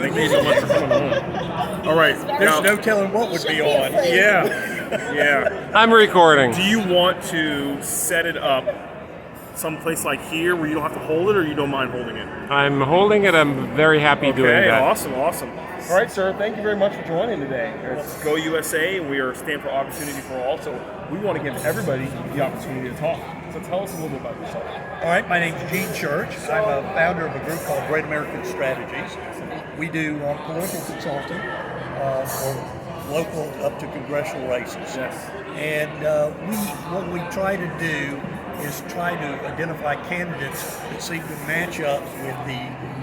Thank you so much for coming on. All right. There's no telling what would be on. Yeah. I'm recording. Do you want to set it up someplace like here where you don't have to hold it, or you don't mind holding it? I'm holding it. I'm very happy doing that. Awesome. All right, sir. Thank you very much for joining today. It's Go USA, and we are stand for Opportunity for All. So we want to give everybody the opportunity to talk. So tell us a little bit about yourself. All right, my name's Gene Church. I'm a founder of a group called Great American Strategies. We do political consulting for local up to congressional races. Yes. And what we try to do is try to identify candidates that seem to match up with the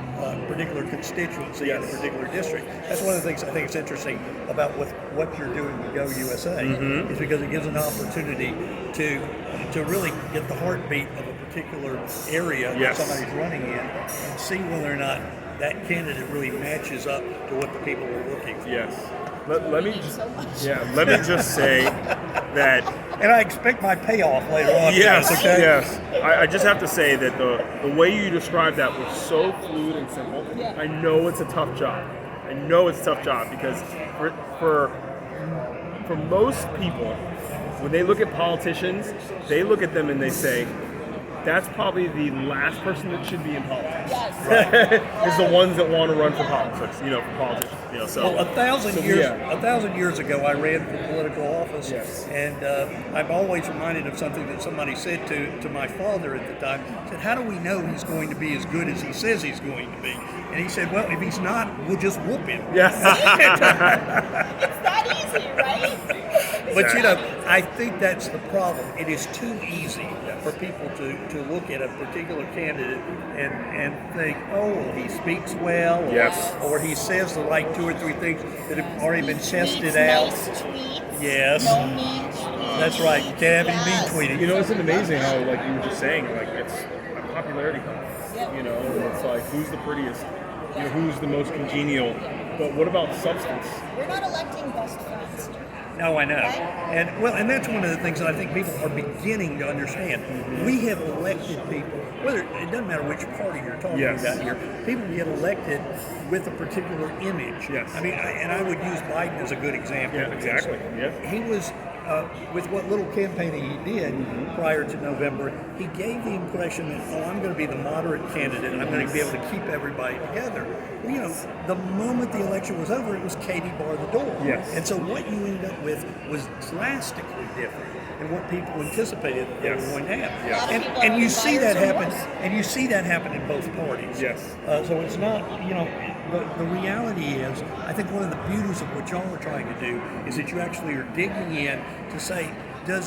particular constituency in a particular district. That's one of the things I think is interesting about what you're doing with Go USA, is because it gives an opportunity to really get the heartbeat of a particular area that somebody's running in and see whether or not that candidate really matches up to what the people are looking for. Yes. Let me just say that. And I expect my payoff later on. Yes, okay? yes. I just have to say that the way you described that was so fluid and simple. I know it's a tough job. Because for most people, when they look at politicians, they look at them and they say, that's probably the last person that should be in politics. Yes. Right? Is the ones that want to run for politics, for politicians. So well, 1,000 years ago, I ran for political office, and I'm always reminded of something that somebody said to my father at the time. He said, "How do we know he's going to be as good as he says he's going to be?" And he said, "Well, if he's not, we'll just whoop him." Yes. It's that easy, right? But I think that's the problem. It is too easy for people to look at a particular candidate and think, oh, well, he speaks well, or he says the right 2 or 3 things that have already been tested out. Nice tweets. Yes. No mean tweets. That's right. You can't have any mean tweeting. Isn't it amazing how, like you were just saying, like it's a popularity contest. And it's like who's the prettiest, who's the most congenial. But what about substance? We're not electing best friends. No, I know. And that's one of the things that I think people are beginning to understand. We have elected people, it doesn't matter which party you're talking about here, people get elected with a particular image. Yes. I mean, and I would use Biden as a good example. Yeah, exactly. Yeah. He was, with what little campaigning he did prior to November, he gave the impression that, I'm going to be the moderate candidate and I'm going to be able to keep everybody together. Well, the moment the election was over, it was Katie bar the door. Yes. And so what you ended up with was drastically different than what people anticipated that they were going to have. Yes. And you see that happen, in both parties. Yes. So it's not, the reality is, I think one of the beauties of what y'all are trying to do is that you actually are digging in to say, do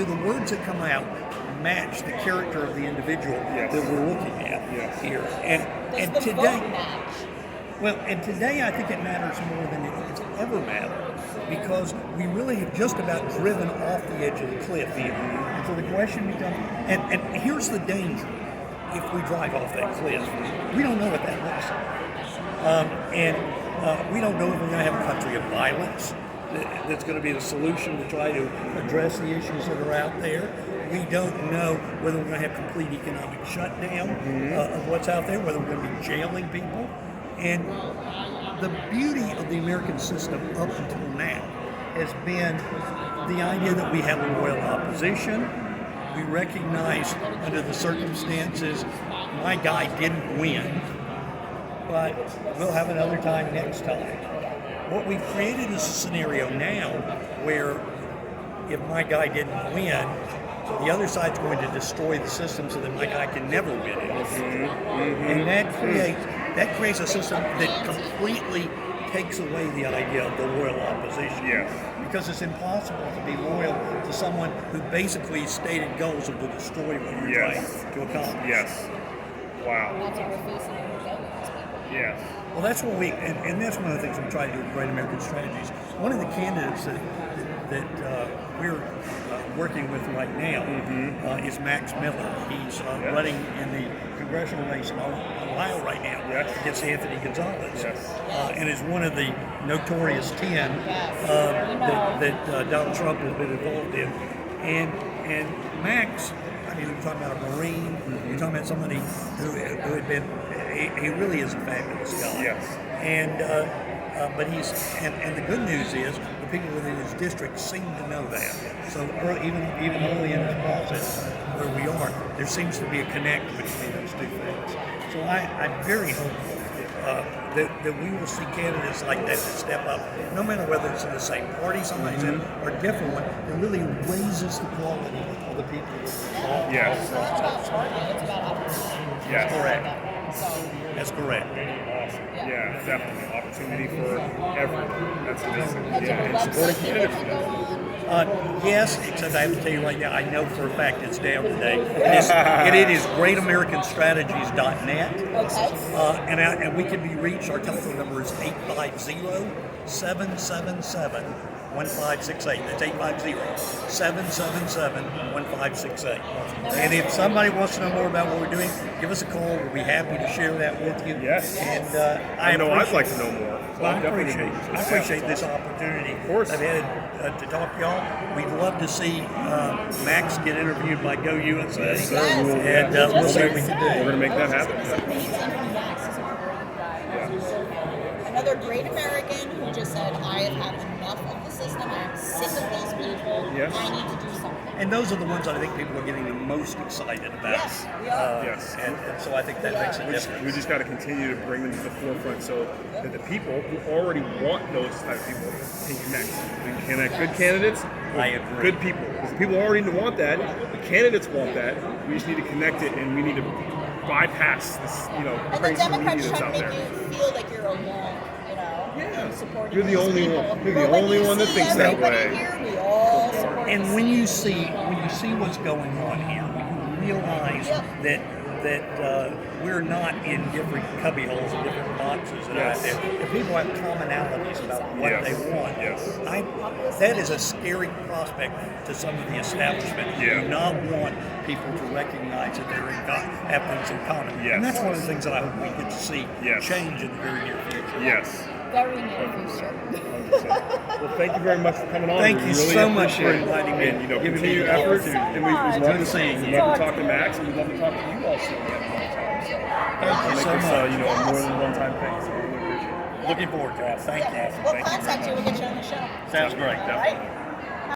the words that come out match the character of the individual that we're looking at here? And today I think it matters more than it's ever mattered, because we really have just about driven off the edge of the cliff here. And so the question becomes, and here's the danger: if we drive off that cliff, we don't know what that looks like, we don't know if we're going to have a country of violence that's going to be the solution to try to address the issues that are out there. We don't know whether we're going to have complete economic shutdown of what's out there, whether we're going to be jailing people. And the beauty of the American system up until now has been the idea that we have a loyal opposition. We recognize under the circumstances, my guy didn't win, but we'll have another time next time. What we've created is a scenario now where if my guy didn't win, the other side's going to destroy the system so that my guy can never win it. And that creates a system that completely takes away the idea of the loyal opposition. Because it's impossible to be loyal to someone who basically stated goals of to destroy what you're trying to accomplish. Yes. Wow. That's what we're facing every day with these people. Yes. Well, that's what and that's one of the things we try to do with Great American Strategies. One of the candidates that we're working with right now is Max Miller. He's running in the congressional race in Ohio right now against Anthony Gonzalez, and is one of the notorious 10 that Donald Trump has been involved in. And Max, I mean, we're talking about a Marine. You're talking about somebody who had been. He really is a fabulous guy. But and the good news is the people within his district seem to know that. So even early in this process where we are, there seems to be a connect between those two things. So I'm very hopeful that we will see candidates like that step up, no matter whether it's in the same party, somebody's in, or a different one, that really raises the quality of the people. Yes. It's not about party, it's about opportunity. Yes. Correct. So, That's correct. Awesome. Yeah, definitely. Opportunity for everyone. That's amazing. that's Yeah, a and website supporting people candidates. can go on. Yes, except I have to tell you right now, I know for a fact it's down today. It is greatamericanstrategies.net. Okay. And we can be reached. Our telephone number is 850-777-1568. That's 850-777-1568. And if somebody wants to know more about what we're doing, give us a call. We'll be happy to share that with you. Yes. And I know I'd like to know more. So Well, I'm definitely I gonna- appreciate this opportunity. Of course. I've had to talk to y'all. We'd love to see Max get interviewed by Go USA. Yes, sir. Yes. We'll, And yeah, we'll see what we can we're do. going to make that happen. Max is a great guy. Another great American who just said, I have had enough of the system. I'm sick of these people. Yes. I need to do something. And those are the ones I think people are getting the most excited about. Yes, we are. Yes. And so I think that makes a We difference. just got to continue to bring them to the forefront so that the people who already want those type of people can connect. We can connect good candidates with I agree. good people. Because the people already want that. The candidates want that. We just need to connect it, and we need to bypass this, And the crazy Democrats media that's try out to there. make you feel like you're alone, Yeah. supporting You're the these only people. one. You're the But when only you one that see thinks that everybody way. Here, we all support And this when you thing. see what's going on here, you realize Yep. that we're not in different cubby holes and different boxes that Yes. are out there. If people have commonalities about what Yes. they want, Yes. that is a scary prospect to some of the establishment who Yeah. do not want people to recognize that have things in common. Yes. And that's one of the things that I hope we get to see Yes. change in the very near future. Yes. Very near future. 100%. Well, thank you very much for coming on. Thank We you really so much appreciate for it. inviting me. And, Giving me continued the effort. opportunity. And we'd love Good to seeing you. We'd love to talk to Max, and we'd love to talk to you also again one time. So, Thank you make so this, much. a more than one-time thing. So we really appreciate it. Looking forward to it. Thank you. We'll Thank you contact very you. We'll get you on the show. Sounds great. All right?